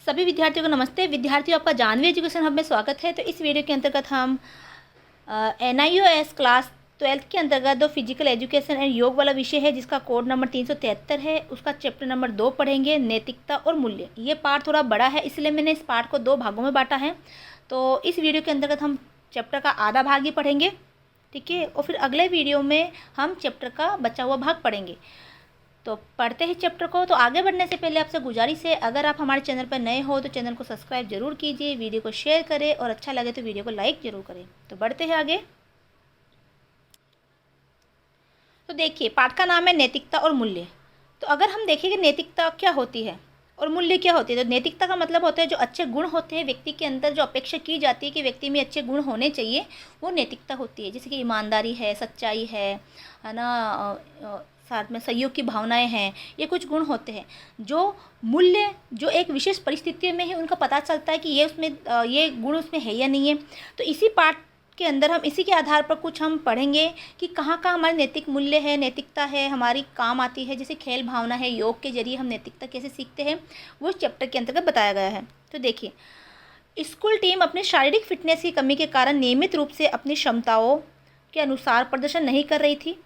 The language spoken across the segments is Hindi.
सभी विद्यार्थियों को नमस्ते। विद्यार्थियों, आपका जानवी एजुकेशन हब में स्वागत है। तो इस वीडियो के अंतर्गत हम NIOS क्लास 12th के अंतर्गत जो फिजिकल एजुकेशन एंड योग वाला विषय है, जिसका कोड नंबर 373 है, उसका चैप्टर नंबर 2 पढ़ेंगे, नैतिकता और मूल्य। ये पार्ट थोड़ा बड़ा है, इसलिए मैंने इस पार्ट को 2 भागों में बांटा है। तो इस वीडियो के अंतर्गत हम चैप्टर का आधा भाग ही पढ़ेंगे, ठीक है, और फिर अगले वीडियो में हम चैप्टर का बचा हुआ भाग पढ़ेंगे। तो पढ़ते हैं चैप्टर को। तो आगे बढ़ने से पहले आपसे गुजारिश है, अगर आप हमारे चैनल पर नए हो तो चैनल को सब्सक्राइब जरूर कीजिए, वीडियो को शेयर करें और अच्छा लगे तो वीडियो को लाइक जरूर करें। तो बढ़ते हैं आगे। तो देखिए, पाठ का नाम है नैतिकता और मूल्य। तो अगर हम देखें कि नैतिकता क्या होती है और मूल्य क्या होती है, तो नैतिकता का मतलब होता है जो अच्छे गुण होते हैं व्यक्ति के अंदर, जो अपेक्षा की जाती है कि व्यक्ति में अच्छे गुण होने चाहिए, वो नैतिकता होती है। जैसे कि ईमानदारी है, सच्चाई है ना, साथ में सहयोग की भावनाएं हैं, ये कुछ गुण होते हैं। जो मूल्य जो एक विशेष परिस्थिति में ही उनका पता चलता है कि ये उसमें ये गुण उसमें है या नहीं है। तो इसी पाठ के अंदर हम इसी के आधार पर कुछ हम पढ़ेंगे कि कहाँ कहाँ हमारे नैतिक मूल्य है, नैतिकता है, हमारी काम आती है। जैसे खेल भावना है, योग के जरिए हम नैतिकता कैसे सीखते हैं, वो इस चैप्टर के अंतर्गत बताया गया है। तो देखिए, स्कूल टीम अपनी शारीरिक फिटनेस की कमी के कारण नियमित रूप से अपनी क्षमताओं के अनुसार प्रदर्शन नहीं कर रही थी।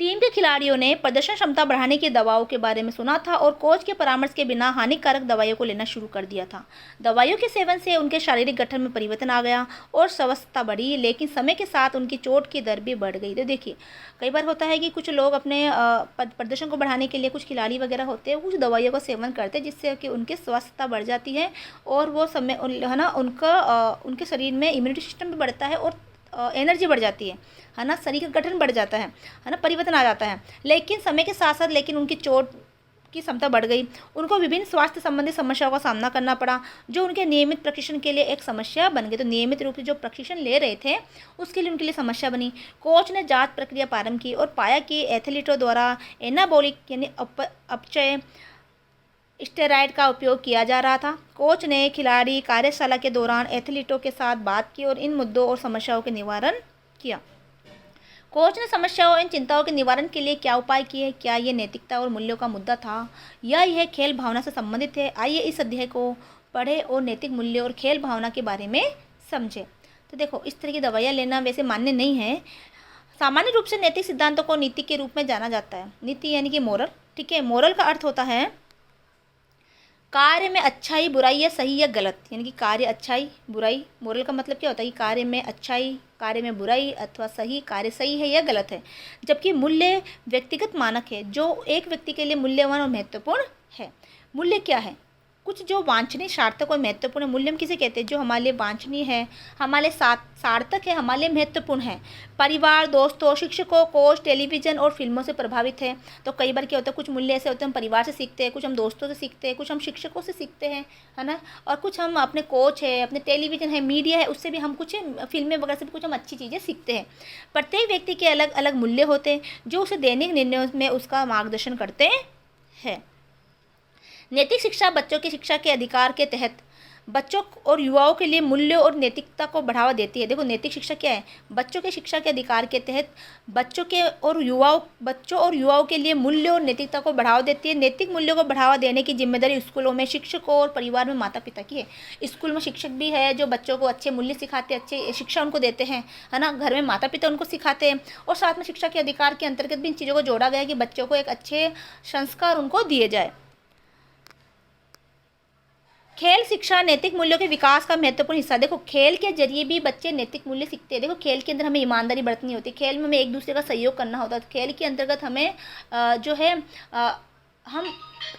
टीम के खिलाड़ियों ने प्रदर्शन क्षमता बढ़ाने की दवाओं के बारे में सुना था और कोच के परामर्श के बिना हानिकारक दवाइयों को लेना शुरू कर दिया था। दवाइयों के सेवन से उनके शारीरिक गठन में परिवर्तन आ गया और स्वस्थता बढ़ी, लेकिन समय के साथ उनकी चोट की दर भी बढ़ गई। तो देखिए, कई बार होता है कि कुछ लोग अपने प्रदर्शन को बढ़ाने के लिए, कुछ खिलाड़ी वगैरह होते हैं, कुछ दवाइयों का सेवन करते हैं, जिससे कि उनकी स्वस्थता बढ़ जाती है और वो समय है ना, उनके शरीर में इम्यूनिटी सिस्टम भी बढ़ता है और एनर्जी बढ़ जाती है ना, शरीर का गठन बढ़ जाता है ना, परिवर्तन आ जाता है। लेकिन समय के साथ साथ लेकिन उनकी चोट की क्षमता बढ़ गई, उनको विभिन्न स्वास्थ्य संबंधी समस्याओं का सामना करना पड़ा, जो उनके नियमित प्रशिक्षण के लिए एक समस्या बन गई। तो नियमित रूप से जो प्रशिक्षण ले रहे थे उसके लिए उनके लिए समस्या बनी। कोच ने जांच प्रक्रिया प्रारंभ की और पाया कि एथलीटों द्वारा एनाबॉलिक यानी अपचय स्टेरॉयड का उपयोग किया जा रहा था। कोच ने खिलाड़ी कार्यशाला के दौरान एथलीटों के साथ बात की और इन मुद्दों और समस्याओं के निवारण किया। कोच ने समस्याओं, इन चिंताओं के निवारण के लिए क्या उपाय किए। क्या ये नैतिकता और मूल्यों का मुद्दा था या यह खेल भावना से संबंधित है? आइए इस अध्याय को पढ़े और नैतिक मूल्य और खेल भावना के बारे में समझे। तो देखो, इस तरह की दवाइयाँ लेना वैसे मान्य नहीं है। सामान्य रूप से नैतिक सिद्धांतों को नीति के रूप में जाना जाता है। नीति यानी कि मोरल, ठीक है। मोरल का अर्थ होता है कार्य में अच्छाई, बुराई या सही या गलत, यानी कि कार्य अच्छाई, बुराई। मोरल का मतलब क्या होता है कि कार्य में अच्छाई, कार्य में बुराई अथवा सही, कार्य सही है या गलत है। जबकि मूल्य व्यक्तिगत मानक है जो एक व्यक्ति के लिए मूल्यवान और महत्वपूर्ण है। मूल्य क्या है? कुछ जो वांछनीय, सार्थक और महत्वपूर्ण। मूल्य हम किसे कहते हैं? जो हमारे लिए वांछनीय है, हमारे साथ सार्थक है, हमारे लिए महत्वपूर्ण है। परिवार, दोस्तों, शिक्षकों, कोच, टेलीविज़न और फिल्मों से प्रभावित है। तो कई बार क्या होता है, कुछ मूल्य ऐसे होते हैं हम परिवार से सीखते हैं, कुछ हम दोस्तों से सीखते हैं, कुछ हम शिक्षकों से सीखते हैं, है ना, और कुछ हम अपने कोच है, अपने टेलीविज़न है, मीडिया है, उससे भी हम कुछ फिल्में वगैरह से भी कुछ हम अच्छी चीज़ें सीखते हैं। प्रत्येक व्यक्ति के अलग अलग मूल्य होते हैं जो उसे दैनिक निर्णयों में उसका मार्गदर्शन करते हैं। नैतिक शिक्षा बच्चों की शिक्षा के अधिकार के तहत बच्चों और युवाओं के लिए मूल्यों और नैतिकता को बढ़ावा देती है। देखो, नैतिक शिक्षा क्या है? बच्चों के शिक्षा के अधिकार के तहत बच्चों और युवाओं के लिए मूल्यों और नैतिकता को बढ़ावा देती है। नैतिक मूल्यों को बढ़ावा देने की जिम्मेदारी स्कूलों में, शिक्षकों और परिवार में, माता पिता की है। स्कूल में शिक्षक भी है जो बच्चों को अच्छे मूल्य सिखाते, अच्छे शिक्षा उनको देते हैं, है ना। घर में माता पिता उनको सिखाते हैं और साथ में शिक्षा के अधिकार के अंतर्गत भी इन चीज़ों को जोड़ा गया है कि बच्चों को एक अच्छे संस्कार उनको दिए जाए। खेल शिक्षा नैतिक मूल्यों के विकास का महत्वपूर्ण हिस्सा। देखो, खेल के जरिए भी बच्चे नैतिक मूल्य सीखते हैं। देखो, खेल के अंदर हमें ईमानदारी बरतनी होती है, खेल में हमें एक दूसरे का सहयोग करना होता है। खेल के अंतर्गत हमें जो है हम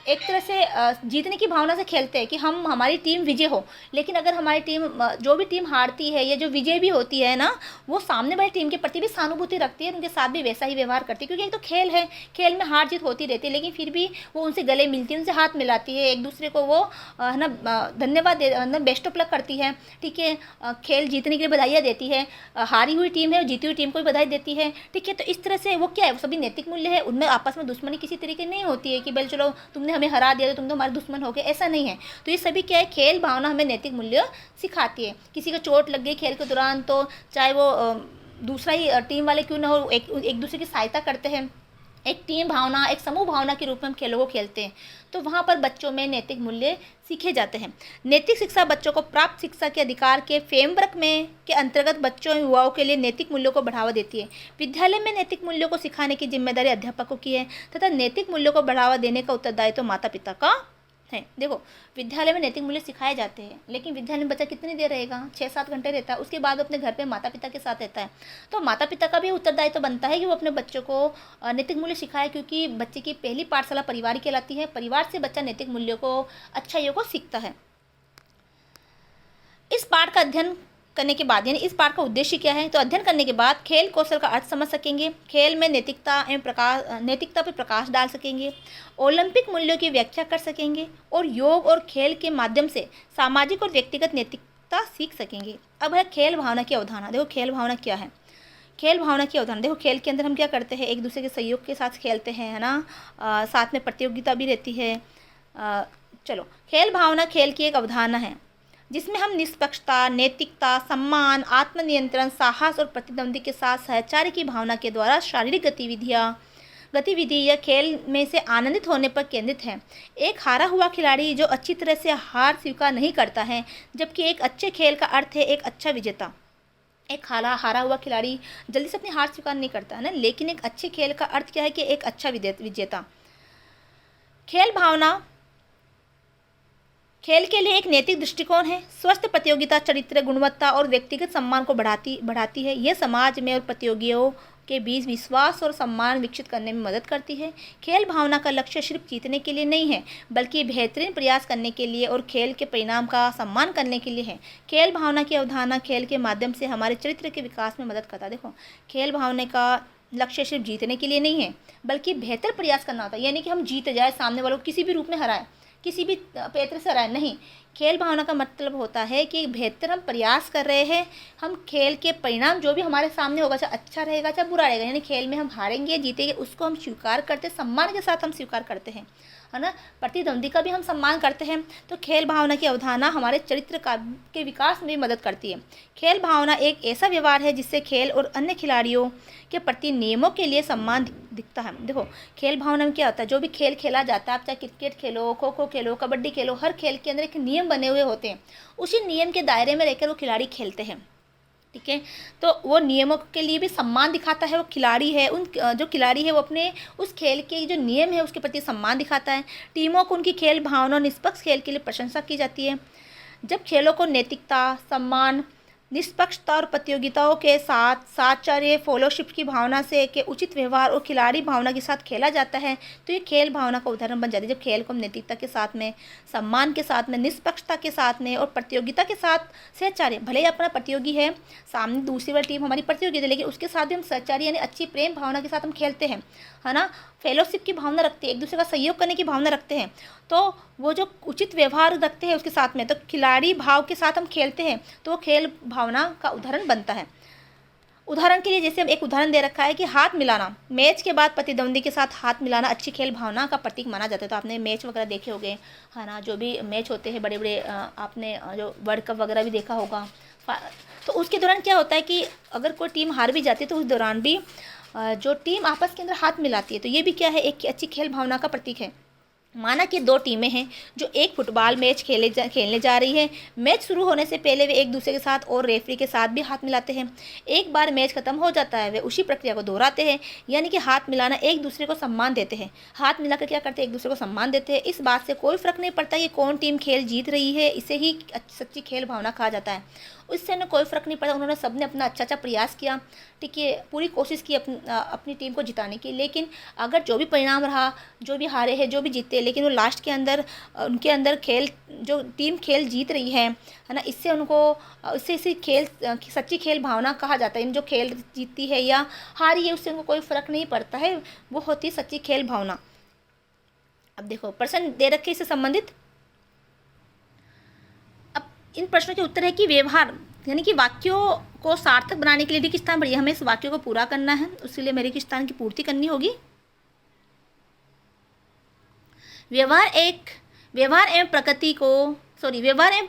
एक तरह से जीतने की भावना से खेलते हैं कि हमारी टीम विजय हो। लेकिन अगर हमारी टीम, जो भी टीम हारती है या जो विजय भी होती है ना, वो सामने वाली टीम के प्रति भी सहानुभूति रखती है, उनके साथ भी वैसा ही व्यवहार करती है। क्योंकि एक तो खेल है, खेल में हार जीत होती रहती है, लेकिन फिर भी वो उनसे गले मिलती है, उनसे हाथ मिलाती है, एक दूसरे को वो है ना धन्यवाद दे, बेस्ट ऑफ लक करती है, ठीक है। खेल जीतने के लिए बधाइयाँ देती है, हारी हुई टीम है और जीती हुई टीम को भी बधाई देती है, ठीक है। तो इस तरह से वो क्या है, वो सभी नैतिक मूल्य है। उनमें आपस में दुश्मनी किसी तरीके नहीं होती है कि भाई चलो तुमने हमें हरा दिया तो तुम तो हमारे दुश्मन हो गए, ऐसा नहीं है। तो ये सभी क्या है, खेल भावना हमें नैतिक मूल्य सिखाती है। किसी को चोट लग गई खेल के दौरान, तो चाहे वो दूसरा ही टीम वाले क्यों ना हो, एक दूसरे की सहायता करते हैं, एक टीम भावना, एक समूह भावना के रूप में हम खेलों को खेलते हैं, तो वहाँ पर बच्चों में नैतिक मूल्य सीखे जाते हैं। नैतिक शिक्षा बच्चों को प्राप्त शिक्षा के अधिकार के फ्रेमवर्क में के अंतर्गत बच्चों एवं युवाओं के लिए नैतिक मूल्यों को बढ़ावा देती है। विद्यालय में नैतिक मूल्यों को सिखाने की जिम्मेदारी अध्यापकों की है तथा नैतिक मूल्यों को बढ़ावा देने का उत्तरदायित्व तो माता पिता का है। देखो, विद्यालय में नैतिक मूल्य सिखाए जाते हैं, लेकिन विद्यालय में बच्चा कितनी देर रहेगा? 6-7 घंटे रहता है। उसके बाद अपने घर पे माता पिता के साथ रहता है, तो माता पिता का भी उत्तरदायित्व तो बनता है कि वो अपने बच्चों को नैतिक मूल्य सिखाए, क्योंकि बच्चे की पहली पाठशाला परिवार की कहलाती है। परिवार से बच्चा नैतिक मूल्यों को, अच्छाइयों को सीखता है। इस पाठ का अध्ययन करने के बाद, यानी इस पाठ का उद्देश्य क्या है? तो अध्ययन करने के बाद खेल कौशल का अर्थ समझ सकेंगे, खेल में नैतिकता पर प्रकाश डाल सकेंगे, ओलंपिक मूल्यों की व्याख्या कर सकेंगे और योग और खेल के माध्यम से सामाजिक और व्यक्तिगत नैतिकता सीख सकेंगे। अब है खेल भावना की अवधारणा। देखो, खेल भावना क्या है? खेल भावना की अवधारणा, देखो, खेल के अंदर हम क्या करते हैं? एक दूसरे के सहयोग के साथ खेलते हैं, है ना। साथ में प्रतियोगिता भी रहती है। चलो, खेल भावना खेल की एक अवधारणा है जिसमें हम निष्पक्षता, नैतिकता, सम्मान, आत्मनियंत्रण, साहस और प्रतिद्वंदी के साथ सहचार्य की भावना के द्वारा शारीरिक गतिविधि या खेल में से आनंदित होने पर केंद्रित है। एक हारा हुआ खिलाड़ी जो अच्छी तरह से हार स्वीकार नहीं करता है, जबकि एक अच्छे खेल का अर्थ है एक अच्छा विजेता। एक हारा हुआ खिलाड़ी जल्दी से अपनी हार स्वीकार नहीं करता है ना, लेकिन एक अच्छे खेल का अर्थ क्या है कि एक अच्छा विजेता। खेल भावना खेल के लिए एक नैतिक दृष्टिकोण है। स्वस्थ प्रतियोगिता चरित्र, गुणवत्ता और व्यक्तिगत सम्मान को बढ़ाती है। यह समाज में और प्रतियोगियों के बीच विश्वास और सम्मान विकसित करने में मदद करती है। खेल भावना का लक्ष्य सिर्फ जीतने के लिए नहीं है, बल्कि बेहतरीन प्रयास करने के लिए और खेल के परिणाम का सम्मान करने के लिए है। खेल भावना की अवधारणा खेल के माध्यम से हमारे चरित्र के विकास में मदद करता है। देखो, खेल भावना का लक्ष्य सिर्फ जीतने के लिए नहीं है, बल्कि बेहतर प्रयास करना होता है, यानी कि हम जीत जाए, सामने वालों को किसी भी रूप में हराए, किसी भी पैतरे से हराए नहीं। खेल भावना का मतलब होता है कि बेहतर हम प्रयास कर रहे हैं, हम खेल के परिणाम जो भी हमारे सामने होगा, चाहे अच्छा रहेगा चाहे बुरा रहेगा, यानी खेल में हम हारेंगे जीतेंगे उसको हम स्वीकार करते, सम्मान के साथ हम स्वीकार करते हैं, है ना। प्रतिद्वंदी का भी हम सम्मान करते हैं। तो खेल भावना की अवधारणा हमारे चरित्र के विकास में भी मदद करती है। खेल भावना एक ऐसा व्यवहार है जिससे खेल और अन्य खिलाड़ियों के प्रति नियमों के लिए सम्मान दिखता है। देखो, खेल भावना में क्या होता है? जो भी खेल खेला जाता है, आप चाहे क्रिकेट खेलो, खो खो खेलो, कबड्डी खेलो, हर खेल के अंदर एक नियम बने हुए होते हैं। उसी नियम के दायरे में रहकर वो खिलाड़ी खेलते हैं, ठीक है। तो वो नियमों के लिए भी सम्मान दिखाता है। वो खिलाड़ी है, जो खिलाड़ी है वो अपने उस खेल के जो नियम है उसके प्रति सम्मान दिखाता है। टीमों को उनकी खेल भावना और निष्पक्ष खेल के लिए प्रशंसा की जाती है। जब खेलों को नैतिकता, सम्मान, निष्पक्षता और प्रतियोगिताओं के साथ साहचर्य, फेलोशिप की भावना से के उचित व्यवहार और खिलाड़ी भावना के साथ खेला जाता है, तो ये खेल भावना का उदाहरण बन जाती है। जब खेल को हम नैतिकता के साथ में, सम्मान के साथ में, निष्पक्षता के साथ में और प्रतियोगिता के साथ सहचार्य, भले ही अपना प्रतियोगी है, सामने दूसरी वाली टीम हमारी प्रतियोगी है, लेकिन उसके साथ भी हम सहचार्य यानी अच्छी प्रेम भावना के साथ हम खेलते हैं, है ना। फेलोशिप की भावना रखते हैं, एक दूसरे का सहयोग करने की भावना रखते हैं, तो वो जो उचित व्यवहार रखते हैं उसके साथ में, तो खिलाड़ी भाव के साथ हम खेलते हैं, तो वो खेल भावना का उदाहरण बनता है। उदाहरण के लिए जैसे हम एक उदाहरण दे रखा है कि हाथ मिलाना, मैच के बाद प्रतिद्वंदी के साथ हाथ मिलाना अच्छी खेल भावना का प्रतीक माना जाता है। तो आपने मैच वगैरह देखे होंगे, है ना, जो भी मैच होते हैं बड़े बड़े, आपने जो वर्ल्ड कप वगैरह भी देखा होगा, तो उसके दौरान क्या होता है कि अगर कोई टीम हार भी जाती है तो उस दौरान भी जो टीम आपस के अंदर हाथ मिलाती है, तो ये भी क्या है, एक अच्छी खेल भावना का प्रतीक है। माना कि दो टीमें हैं जो एक फुटबॉल मैच खेलने जा रही है। मैच शुरू होने से पहले वे एक दूसरे के साथ और रेफरी के साथ भी हाथ मिलाते हैं। एक बार मैच खत्म हो जाता है वे उसी प्रक्रिया को दोहराते हैं, यानी कि हाथ मिलाना, एक दूसरे को सम्मान देते हैं। हाथ मिलाकर क्या करते हैं, एक दूसरे को सम्मान देते हैं। इस बात से कोई फर्क नहीं पड़ता कि कौन टीम खेल जीत रही है, इसे ही सच्ची खेल भावना कहा जाता है। उससे उन्हें कोई फ़र्क नहीं पड़ा, उन्होंने सबने अपना अच्छा प्रयास किया, ठीक है, पूरी कोशिश की अपनी टीम को जिताने की। लेकिन अगर जो भी परिणाम रहा, जो भी हारे हैं, जो भी जीते, लेकिन वो लास्ट के अंदर उनके अंदर खेल, जो टीम खेल जीत रही है ना, इससे उनको इसी खेल सच्ची खेल भावना कहा जाता है। जो खेल जीतती है या हारी है उससे उनको कोई फ़र्क नहीं पड़ता है, वो होती है सच्ची खेल भावना। अब देखो, प्रश्न दे रखे इससे संबंधित। इन प्रश्नों के उत्तर है कि व्यवहार यानी कि वाक्यों को सार्थक बनाने के लिए रिक्त स्थान भरिए, हमें इस वाक्यों को पूरा करना है, उसके लिए मेरे रिक्त स्थान की पूर्ति करनी होगी। व्यवहार एवं प्रकृति को व्यवहार एवं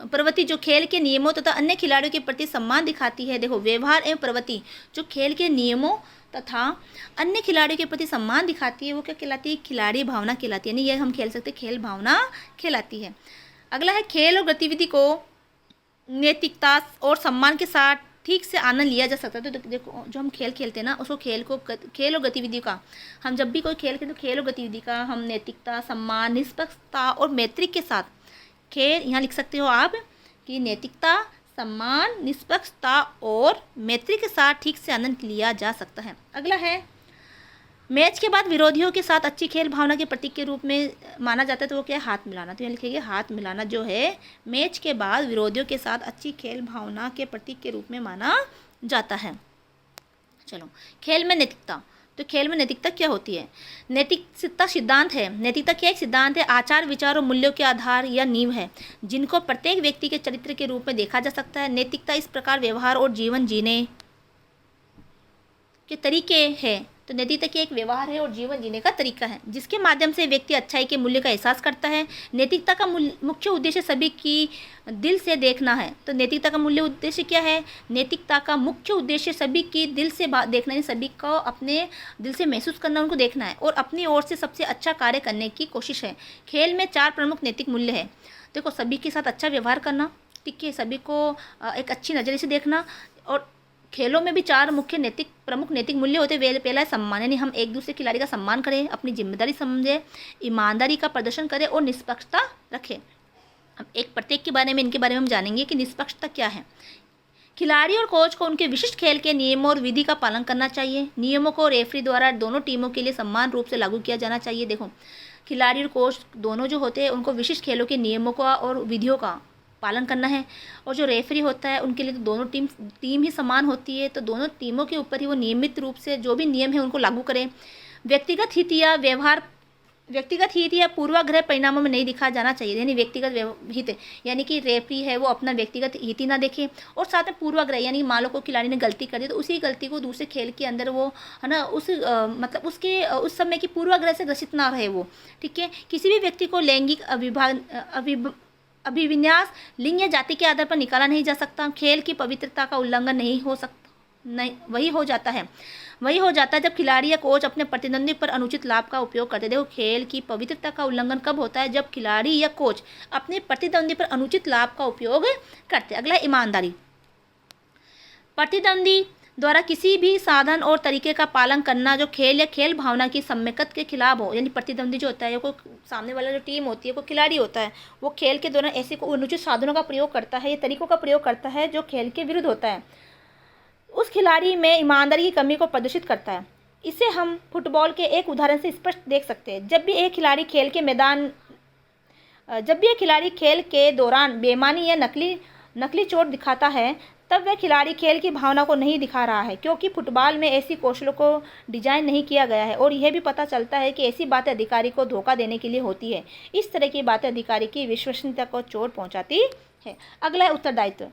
प्रवृत्ति जो खेल के नियमों तथा अन्य खिलाड़ियों के प्रति सम्मान दिखाती है। देखो, व्यवहार एवं प्रवृत्ति जो खेल के नियमों तथा अन्य खिलाड़ियों के प्रति सम्मान दिखाती है, वो क्या कहलाती है? खिलाड़ी भावना कहलाती है। यानी ये हम खेल सकते खेल भावना कहलाती है। अगला है, खेल और गतिविधि को नैतिकता और सम्मान के साथ ठीक से आनंद लिया जा सकता है। तो देखो, जो हम खेल खेलते हैं ना, उसको खेल और गतिविधि का, हम जब भी कोई खेल खेलते तो खेल और गतिविधि का हम नैतिकता, सम्मान, निष्पक्षता और मैत्री के साथ खेल, यहाँ लिख सकते हो आप कि नैतिकता, सम्मान, निष्पक्षता और मैत्री के साथ ठीक से आनंद लिया जा सकता है। अगला है, मैच के बाद विरोधियों के साथ अच्छी खेल भावना के प्रतीक के रूप में माना जाता है। तो वो क्या है? हाथ मिलाना। तो यहाँ लिखेंगे हाथ मिलाना जो है मैच के बाद विरोधियों के साथ अच्छी खेल भावना के प्रतीक के रूप में माना जाता है। चलो, खेल में नैतिकता। तो खेल में नैतिकता क्या होती है? नैतिकता सिद्धांत है। नैतिकता क्या एक सिद्धांत है, आचार, विचार और मूल्यों के आधार या नींव है, जिनको प्रत्येक व्यक्ति के चरित्र के रूप में देखा जा सकता है। नैतिकता इस प्रकार व्यवहार और जीवन जीने के तरीके हैं। तो नैतिकता की एक व्यवहार है और जीवन जीने का तरीका है, जिसके माध्यम से व्यक्ति अच्छाई के मूल्य का एहसास करता है। नैतिकता का मुख्य उद्देश्य सभी की दिल से देखना है। तो नैतिकता का मूल्य उद्देश्य क्या है? नैतिकता का मुख्य उद्देश्य सभी की दिल से देखना है, सभी को अपने दिल से महसूस करना, उनको देखना है और अपनी ओर से सबसे अच्छा कार्य करने की कोशिश है। खेल में 4 प्रमुख नैतिक मूल्य है। देखो, सभी के साथ अच्छा व्यवहार करना, ठीक है, सभी को एक अच्छी नज़रिए से देखना, और खेलों में भी 4 मुख्य प्रमुख नैतिक मूल्य होते हैं। पहला है सम्मान, यानी हम एक दूसरे खिलाड़ी का सम्मान करें, अपनी जिम्मेदारी समझें, ईमानदारी का प्रदर्शन करें और निष्पक्षता रखें। हम एक प्रत्येक के बारे में, इनके बारे में हम जानेंगे कि निष्पक्षता क्या है। खिलाड़ी और कोच को उनके विशिष्ट खेल के नियमों और विधि का पालन करना चाहिए। नियमों को रेफरी द्वारा दोनों टीमों के लिए समान रूप से लागू किया जाना चाहिए। देखो, खिलाड़ी और कोच दोनों जो होते हैं, उनको विशिष्ट खेलों के नियमों का और विधियों का पालन करना है, और जो रेफरी होता है उनके लिए तो दोनों टीम ही समान होती है, तो दोनों टीमों के ऊपर ही वो नियमित रूप से जो भी नियम है उनको लागू करें। व्यक्तिगत हित या पूर्वाग्रह परिणामों में नहीं दिखाया जाना चाहिए। यानी व्यक्तिगत हित, यानी कि रेफरी है वो अपना व्यक्तिगत हित ही ना देखे, और साथ में पूर्वाग्रह, यानी मान लो को खिलाड़ी ने गलती कर दी तो उसी गलती को दूसरे खेल के अंदर वो है ना मतलब उसके उस समय की पूर्वाग्रह से ग्रसित ना रहे वो, ठीक है। किसी भी व्यक्ति को लैंगिक अभिविन्यास, लिंग या जाति के आधार पर निकाला नहीं जा सकता। खेल की पवित्रता का उल्लंघन नहीं हो सकता, नहीं वही हो जाता है जब खिलाड़ी या कोच अपने प्रतिद्वंदी पर अनुचित लाभ का उपयोग करते हैं। देखो, खेल की पवित्रता का उल्लंघन कब होता है? जब खिलाड़ी या कोच अपने प्रतिद्वंदी पर अनुचित लाभ का उपयोग करते हैं। अगला, ईमानदारी। प्रतिद्वंदी द्वारा किसी भी साधन और तरीके का पालन करना जो खेल या खेल भावना की सम्यकत के खिलाफ हो। यानी प्रतिद्वंदी जो होता है, कोई सामने वाला जो टीम होती है, कोई खिलाड़ी होता है, वो खेल के दौरान ऐसे को अनुचित साधनों का प्रयोग करता है या तरीकों का प्रयोग करता है जो खेल के विरुद्ध होता है, उस खिलाड़ी में ईमानदारी की कमी को प्रदर्शित करता है। इसे हम फुटबॉल के एक उदाहरण से स्पष्ट देख सकते हैं। जब भी एक खिलाड़ी खेल के दौरान बेईमानी या नकली चोट दिखाता है, तब वह खिलाड़ी खेल की भावना को नहीं दिखा रहा है, क्योंकि फुटबॉल में ऐसी कौशलों को डिजाइन नहीं किया गया है। और यह भी पता चलता है कि ऐसी बातें अधिकारी को धोखा देने के लिए होती है। इस तरह की बातें अधिकारी की विश्वसनीयता को चोट पहुंचाती है। अगला है उत्तरदायित्व।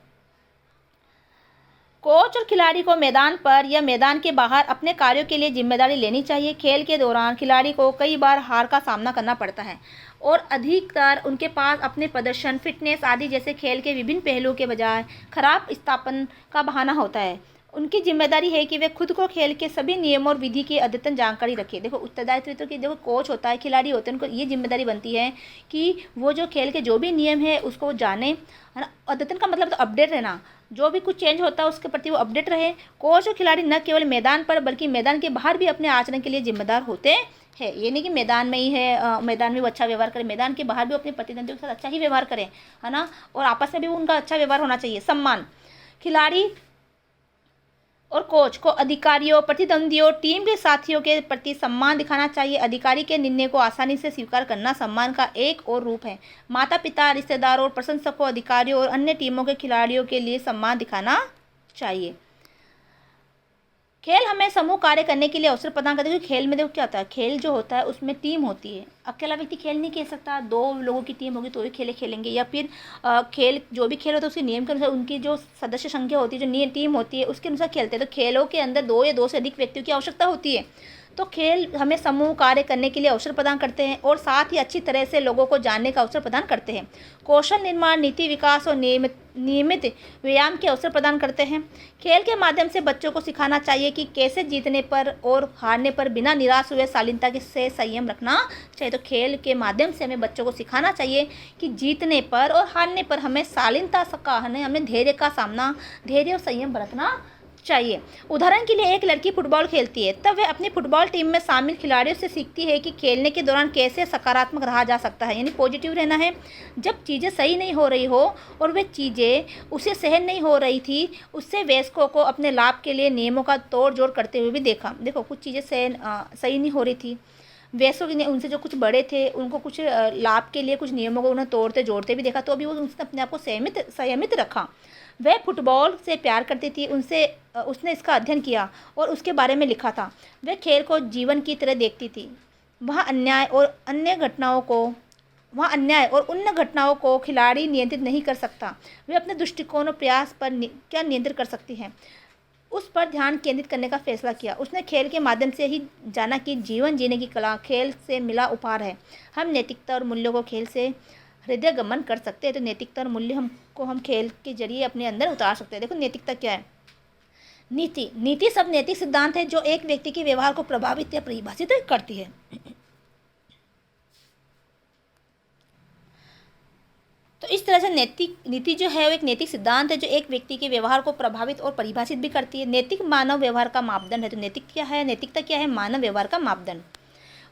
कोच और खिलाड़ी को मैदान पर या मैदान के बाहर अपने कार्यों के लिए जिम्मेदारी लेनी चाहिए। खेल के दौरान खिलाड़ी को कई बार हार का सामना करना पड़ता है और अधिकतर उनके पास अपने प्रदर्शन, फिटनेस आदि जैसे खेल के विभिन्न पहलुओं के बजाय खराब स्थापन का बहाना होता है। उनकी जिम्मेदारी है कि वे खुद को खेल के सभी नियमों और विधि की अद्यतन जानकारी रखें। देखो, उत्तरदायित्व तो कि देखो कोच होता है, खिलाड़ी होते हैं, उनको ये जिम्मेदारी बनती है कि वो जो खेल के जो भी नियम है उसको जाने, है ना। अद्यतन का मतलब तो अपडेट रहना, जो भी कुछ चेंज होता है उसके प्रति वो अपडेट रहे। कोच और खिलाड़ी न केवल मैदान पर बल्कि मैदान के बाहर भी अपने आचरण के लिए जिम्मेदार होते हैं। ये नहीं कि मैदान में ही है, मैदान में वो अच्छा व्यवहार करे, मैदान के बाहर भी अपने प्रतिद्वंदियों के साथ अच्छा ही व्यवहार करें, है ना। और आपस में भी उनका अच्छा व्यवहार होना चाहिए। सम्मान, खिलाड़ी और कोच को अधिकारियों, प्रतिद्वंदियों, टीम के साथियों के प्रति सम्मान दिखाना चाहिए। अधिकारी के निर्णय को आसानी से स्वीकार करना सम्मान का एक और रूप है। माता पिता, रिश्तेदारों और प्रशंसकों, अधिकारियों और अन्य टीमों के खिलाड़ियों के लिए सम्मान दिखाना चाहिए। खेल हमें समूह कार्य करने के लिए अवसर प्रदान करते हैं। क्योंकि खेल में देखो क्या होता है, खेल जो होता है उसमें टीम होती है। अकेला व्यक्ति खेल नहीं खेल सकता, 2 लोगों की टीम होगी तो ही खेलेंगे, या फिर खेल जो भी खेल होता है उसके नियम के अनुसार उनकी जो सदस्य संख्या होती है, जो टीम होती है उसके अनुसार खेलते हैं। तो खेलों के अंदर 2 या 2 से अधिक व्यक्तियों की आवश्यकता होती है। तो खेल हमें समूह कार्य करने के लिए अवसर प्रदान करते हैं और साथ ही अच्छी तरह से लोगों को जानने का अवसर प्रदान करते हैं। कौशल निर्माण, नीति विकास और नियमित व्यायाम के अवसर प्रदान करते हैं। खेल के माध्यम से बच्चों को सिखाना चाहिए कि कैसे जीतने पर और हारने पर बिना निराश हुए शालीनता से संयम रखना चाहिए। तो खेल के माध्यम से हमें बच्चों को सिखाना चाहिए कि जीतने पर और हारने पर हमें शालीनता का हमें धैर्य का सामना, धैर्य और संयम बरतना चाहिए। उदाहरण के लिए एक लड़की फुटबॉल खेलती है, तब वह अपनी फुटबॉल टीम में शामिल खिलाड़ियों से सीखती है कि खेलने के दौरान कैसे सकारात्मक रहा जा सकता है, यानी पॉजिटिव रहना है। जब चीज़ें सही नहीं हो रही हो और वे चीज़ें उसे सहन नहीं हो रही थी, उससे वयस्कों को अपने लाभ के लिए नियमों का तोड़ जोड़ करते हुए भी देखा। देखो, कुछ चीज़ें सही नहीं हो रही थी, वैसों ने उनसे जो कुछ बड़े थे उनको कुछ लाभ के लिए कुछ नियमों को उन्हें तोड़ते जोड़ते भी देखा, तो अभी वो उसने अपने आप को संयमित रखा। वह फुटबॉल से प्यार करती थी, उसने इसका अध्ययन किया और उसके बारे में लिखा था। वह खेल को जीवन की तरह देखती थी। वहाँ अन्याय और उन घटनाओं को खिलाड़ी नियंत्रित नहीं कर सकता। वे अपने दृष्टिकोण और प्रयास पर क्या नियंत्रित कर सकती हैं, उस पर ध्यान केंद्रित करने का फैसला किया। उसने खेल के माध्यम से ही जाना कि जीवन जीने की कला खेल से मिला उपहार है। हम नैतिकता और मूल्यों को खेल से हृदय गमन कर सकते हैं। तो नैतिकता और मूल्य हम खेल के जरिए अपने अंदर उतार सकते हैं। देखो, नैतिकता क्या है? नीति सब नैतिक सिद्धांत है जो एक व्यक्ति के व्यवहार को प्रभावित या परिभाषित करती है। तो इस तरह से नीति जो है वो एक नैतिक सिद्धांत है जो एक व्यक्ति के व्यवहार को प्रभावित और परिभाषित भी करती है। नैतिक मानव व्यवहार का मापदंड है। तो नैतिकता क्या है? मानव व्यवहार का मापदंड।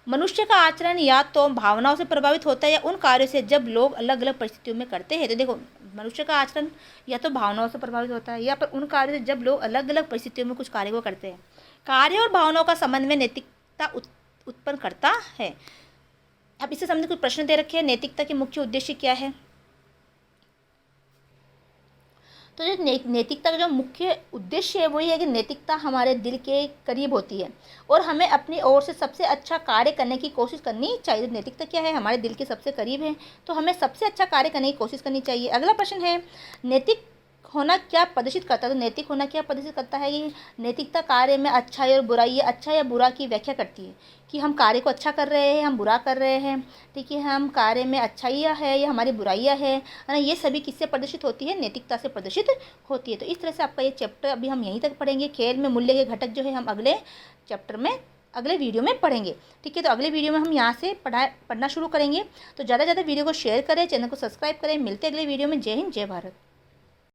मनुष्य का आचरण या तो भावनाओं से प्रभावित होता है या उन कार्यों से जब लोग अलग अलग परिस्थितियों में करते हैं। तो देखो, मनुष्य का आचरण या तो भावनाओं से प्रभावित होता है या फिर उन कार्यों से जब लोग अलग अलग परिस्थितियों में कुछ कार्य को करते हैं। कार्य और भावनाओं का समन्वय नैतिकता उत्पन्न करता है। अब इससे संबंधित कुछ प्रश्न दे रखे हैं। नैतिकता के मुख्य उद्देश्य क्या है? तो जो नैतिकता का जो मुख्य उद्देश्य है वो ये है कि नैतिकता हमारे दिल के करीब होती है और हमें अपनी ओर से सबसे अच्छा कार्य करने की कोशिश करनी चाहिए। तो नैतिकता क्या है? हमारे दिल के सबसे करीब है, तो हमें सबसे अच्छा कार्य करने की कोशिश करनी चाहिए। अगला प्रश्न है, नैतिक होना क्या प्रदर्शित करता है? तो नैतिक होना क्या प्रदर्शित करता है कि नैतिकता कार्य में अच्छाई और बुराई या अच्छा या बुरा की व्याख्या करती है कि हम कार्य को अच्छा कर रहे हैं, हम बुरा कर रहे हैं, ठीक है, हम कार्य में अच्छाइयाँ है या हमारी बुराइयाँ है ना, ये सभी किससे प्रदर्शित होती है? नैतिकता से प्रदर्शित होती है। तो इस तरह से आपका ये चैप्टर अभी हम यहीं तक पढ़ेंगे। खेल में मूल्य के घटक जो है हम अगले चैप्टर में अगले वीडियो में पढ़ेंगे, ठीक है। तो अगले वीडियो में हम यहाँ से पढ़ना शुरू करेंगे। तो ज़्यादा से ज़्यादा वीडियो को शेयर करें, चैनल को सब्सक्राइब करें। मिलते हैं अगले वीडियो में। जय हिंद, जय भारत।